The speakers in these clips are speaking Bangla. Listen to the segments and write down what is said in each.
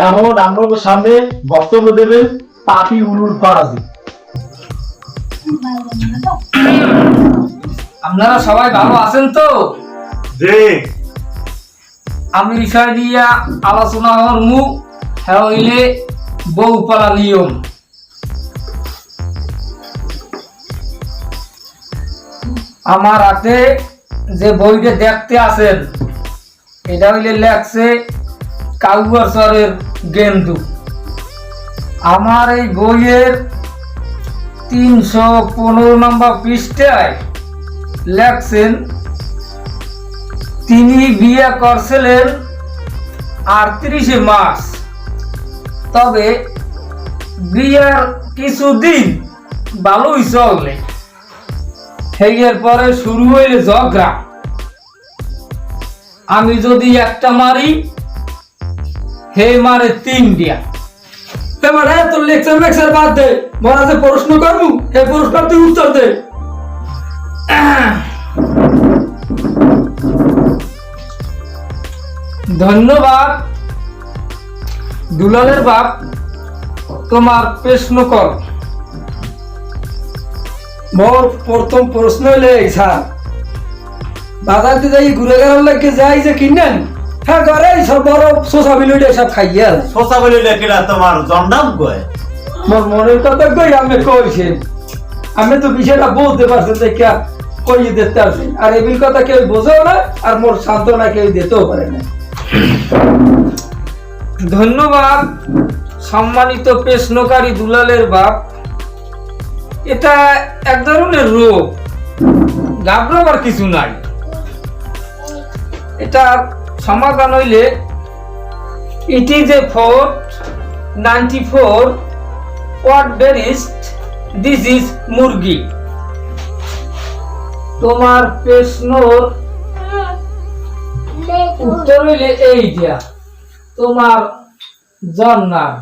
এখন আপনাদের সামনে বক্তব্য দেবেন পাপি উলুল ফারাজি। আপনারা সবাই ভালো আছেন তো? জি। আমি বিষয় নিয়ে আলোচনা করবো, হইলে বউ পালা নিয়ম। আমার হাতে যে বইটা দেখতে আছেন এটা হইলে লেখছে কাউয়ারচরের গেন্দু। আমার এই বইয়ের 315 নম্বর পৃষ্ঠায় লেখছেন তিনি বিয়ে করছিলেন 38 মাস, তবে বিয়ের কিছুদিন ভালোই চললে এর পরে শুরু হইলে ঝগড়া। আমি যদি একটা মারি হে মারে 3 দিয়া। এবার তোর লেকচার বাদ দে, মরা যে প্রশ্ন করবো এই প্রশ্নের তুই উত্তর দে। ধন্যবাদ দুলালের বাপ, তোমার প্রশ্ন কর। মোর প্রথম প্রশ্ন হইলে স্যার বাজারতে যাই ঘুরে গেলার লাগে যাই যে কিনেন হ্যাঁ ঘরে সব বড় শোষা বিলুটে সব খাইয়া শোষা বলি লেখিরা তোমার জন্ডাম কয়। মোর মনের কথা কই আমি কইছেন, আমি তো বিষয়টা বলতে পারছি দেখিয়া কই দিতে আসি, আর এই বিল কথা কেউ বোঝেও না আর মোর সান্ত্বনা কেউ দিতেও পারে না। ধন্যবাদ সম্মানিত প্রশ্নকারী দুলালের বাপ। এটা এক ধরনের রোগ, ঘাবড়াবার কিছু নাই। এটা সমাধান হইলে it is a 494 what berisht this is মুরগি। তোমার প্রশ্নর উত্তর হইলে এই দিয়া তোমার জন্নার।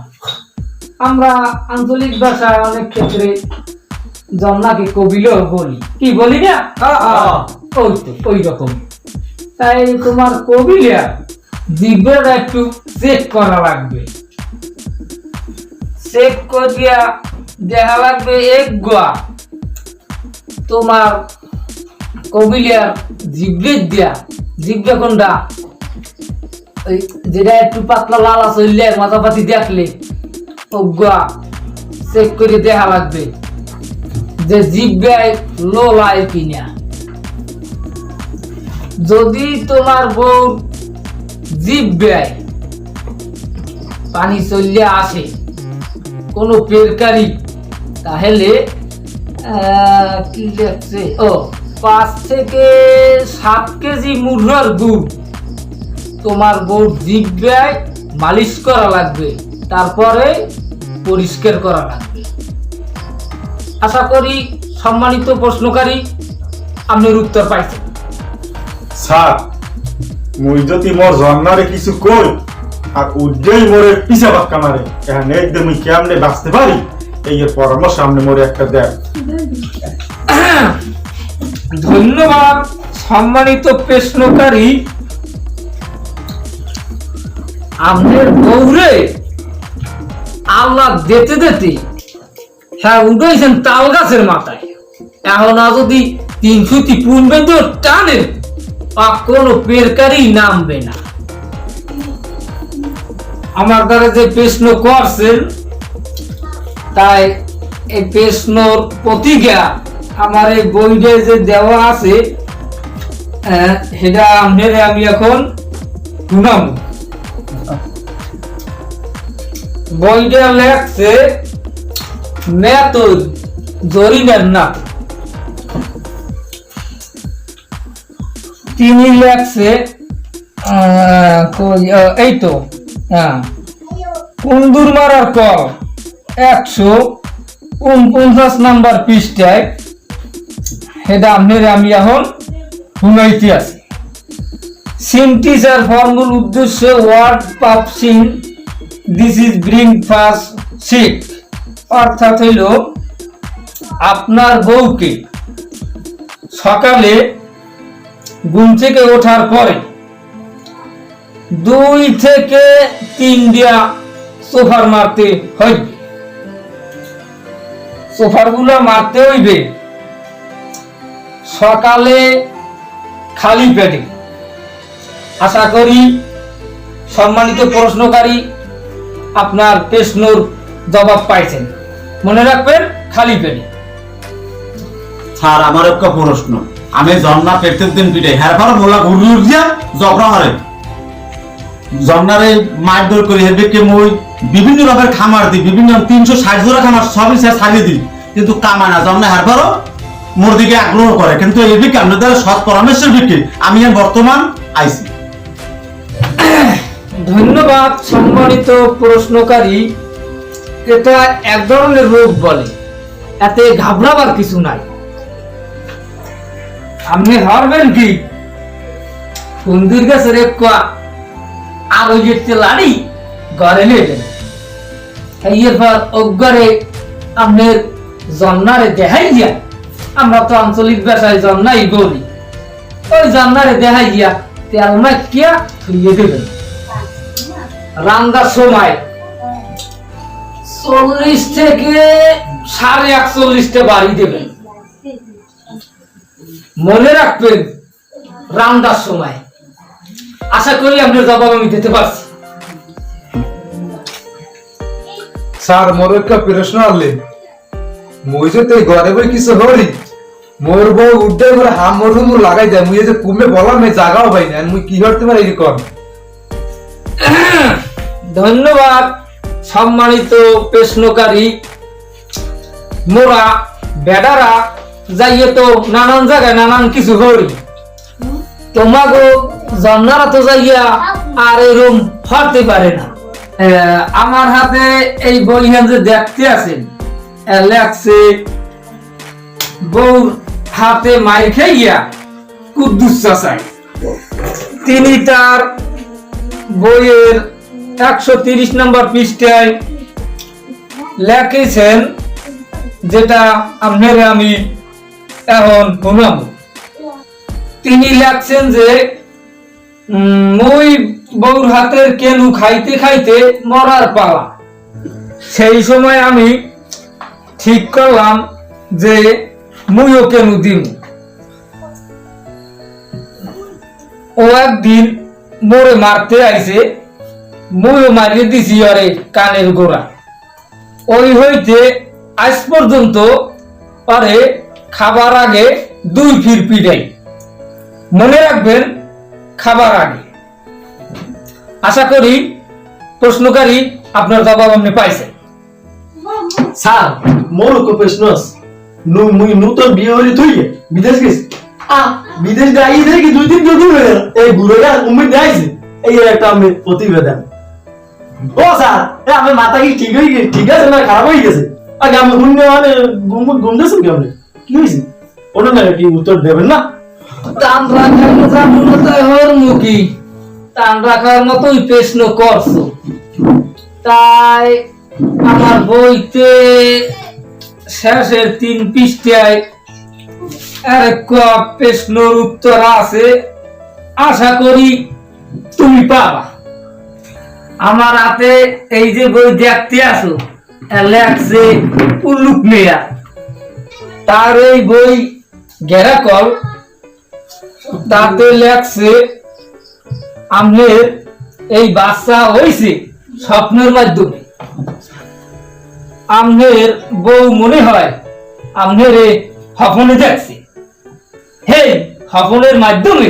আমরা আঞ্চলিক ভাষায় অনেক ক্ষেত্রে জন্নাকে কবিলও বলি, কি বলি না? ওই তো ওই রকম। তাই তোমার কবিলা জিভটা একটু চেক করা লাগবে। চেক করিয়া দেখা লাগবে এক গোয়া তোমার কবিলার জিভের দিয়া। জিভটা কোনটা? ওই যেটা একটু পাতলা লালা চললে মাথাপাতি দেখলে গোয়া চেক করে দেখা লাগবে যে জিভ্যায় লোলায় কিনা। যদি তোমার বউ জিভ্যায় পানি চললে আসে কোনো পেরকারি, তাহলে কি লেখছে, 5 থেকে 7 কেজি মুরগার গুড় তোমার বউ জিভ্যায় মালিশ করা লাগবে, তারপরে পরিষ্কার করা লাগবে। আশা করি সম্মানিত প্রশ্নকারী আপনার উত্তর পাইছেন। স্যার মুই যদি মোর জন্নারে কিছু কই আর উজ্জেই মোরে পিছা বাক্কা মারে এখন একদম মুই কেমনে বাঁচতে পারি এই পরামর্শ সামনে মোরে একটা দেন। ধন্যবাদ সম্মানিত প্রশ্নকারী। আপনার বউরে আল্লাহ দিতে দিতে হ্যাঁ উঠেছেন তাল গাছের মাথায়। এখন যদি 353 টানে কোনো পেরকারি নামবে না। আমার দ্বারা যে প্রশ্ন করছেন তাই এই প্রশ্নর প্রতিজ্ঞা আমার এই বইটা যে দেওয়া আছে সেটা আপনারে আমি এখন শুনাব। বইটা লেখছে মেথড জরিনার না, তিনি লেখছে এই তো কুন্দুর মারার পর 149 নাম্বার পৃষ্ঠায় সেটা আপনারে আমি এখন শুনাইতে আছি। সিনটিসার ফর্মুল উদ্দেশ্য ওয়ার্ড পাবসিং this is bring first sick, অর্থাৎ হইল আপনার বউকে সকালে ঘুম থেকে ওঠার পরে 2 থেকে 3 দিয়া সোফার মারতে হইবে, সোফার গুলো মারতে হইবে সকালে খালি পেটে। আশা করি সম্মানিত প্রশ্নকারী আপনার প্রশ্নের জবাব পাইছেন। মনে রাখবেন খালি পেটে। স্যার আমার একটা প্রশ্ন, আমি জন্না পেটের দিন পিঠে হেরফার মোলা ঘুরি উঠিয়া জবরা হারে জন্নারে মারধর করে হেবেকে মই বিভিন্ন রকমের খামার দিই, বিভিন্ন 360 জোড়া খামার সবই সে ছাড়িয়ে দিই, কিন্তু কামায় না। জন্না হেরফারও মোর দিকে আগ্রহ করে, কিন্তু এই দিকে আপনাদের সৎ পরামর্শের দিকে আমি বর্তমান আইছি। ধন্যবাদ সম্মানিত প্রশ্নকারী। এটা এক ধরনের রোগ বলে, এতে ঘাবড়াবার কিছু নাই। আপনি হারবেন কি কুন্দির গাছের আর ওই যে লাড়ি ঘরে নেবেন, এরপর অজ্ঞারে আপনার জন্নারে দেখাই গিয়া, আমরা তো আঞ্চলিক ভাষায় জন্নাই বলি, ওই জন্নারে দেখাই গিয়া তেল মাখিয়া ধুইয়ে দেবেন। রান্নার সময় 40 থেকে 41.5 বাড়ি দেবেন। মনে রাখবেন রান্নার সময়। আশা করি আপনার জবাব আমি দিতে পারছি। স্যার মোর একটা প্রশ্ন আনলে, মুই যদি ঘরে বই কিছু হরি মোর বউ উঠে করে হাম মোর লাগাই দেয়, মুই যে কুমে বললাম এই জায়গাও পাই না, মুই কি করতে পারি এরকম? ধন্যবাদ সম্মানিত প্রশ্নকারী। মোরা বেডারা যাইয়ে তো নানান জায়গায় নানান কিছু হরি, তোমাগো জন্নারা তো যাইয়া আর এরম হরতে পারে না। আমার হাতে এই বইখান যে দেখতে আছেন লেখছে, বউর হাতে মাইর খাইয়া কুদ্দুস চাচাই। তিনি তার বইয়ের 130 নম্বর পৃষ্ঠায় লেখেছেন, যেটা আপনার আমি এখন শোনাবো। তিনি লেখছেন যে মই বউর হাতের কেনু খাইতে খাইতে মরার পালা। সেই সময় আমি ঠিক করলাম যে মুইও কেনু দিব। ও একদিন মোরে মারতে আইছে, মুইও মারিয়ে দিছি আরে কানের গোড়া। ওই হইতে আজ পর্যন্ত আরে খাবার আগে 2 ফির পিটাই। মনে রাখবেন খাবার আগে। আশা করি প্রশ্নকারী আপনার জবাব আপনি পাইছেন। স্যার মোর কো প্রশ্ন আছে। মুই নতুন বিয়ে হলি তুই বিদেশ গেছি, বিদেশ যাই দেখি 2-3 দিন ঘুরে গেল, এই ঘুরেটা উম্মে যাইছে, এই একটা আমি প্রতিবেদন। ও স্যার আমি মাথা কি ঠিক হয়ে গেছে, ঠিক আছে না খারাপ হয়ে গেছে? আগে আমি ঘুম মানে ঘুম দিয়েছেন কি আপনি? কি হয়েছে ওটা না কি উত্তর দেবেন না? টান রাখার মতো হওয়ার মুখী টান রাখার মতোই প্রশ্ন করছো, তাই আমার বইতে শেষের 3 পৃষ্ঠায় একটা প্রশ্নের উত্তর আছে। আশা করি তুমি পাবা। আমার হাতে এই যে বই দেখতে আসো লেখছে উল্লুক মেয়া, তার এই বই গেরাকল, তাতে লেখছে আমনের এই বাচ্চা হয়েছে স্বপ্নের মাধ্যমে। আমনের বউ মনে হয় আমনের স্বপ্নে দেখছে, হে স্বপ্নের মাধ্যমে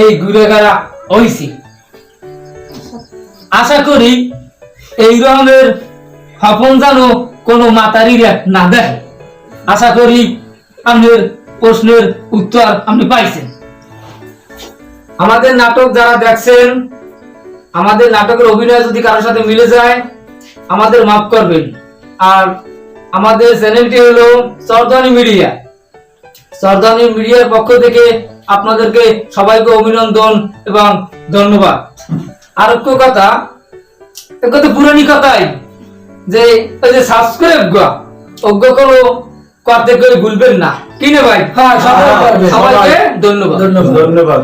এই ঘুরে গেরা হয়েছে। আশা করি এই রকমের স্বপ্ন যেন কোনো মাতারিরা না দেখে। আশা করি আপনার প্রশ্নের উত্তর আপনি পাইছেন। আমাদের নাটক যারা দেখছেন, আমাদের নাটকের অভিনয় যদি কারোর সাথে মিলে যায় আমাদের মাফ করবেন। আর আমাদের চ্যানেলটি হলো চরদানি মিডিয়া। চরদানি মিডিয়ার পক্ষ থেকে আপনাদেরকে সবাইকে অভিনন্দন এবং ধন্যবাদ। আর একটা কথা পুরানি কথাই যে ওই যে সাবস্ক্রাইব অজ্ঞ করো করতে করে ভুলবেন না, কি না ভাই? হ্যাঁ সবাই পারবে। সবাইকে ধন্যবাদ। ধন্যবাদ।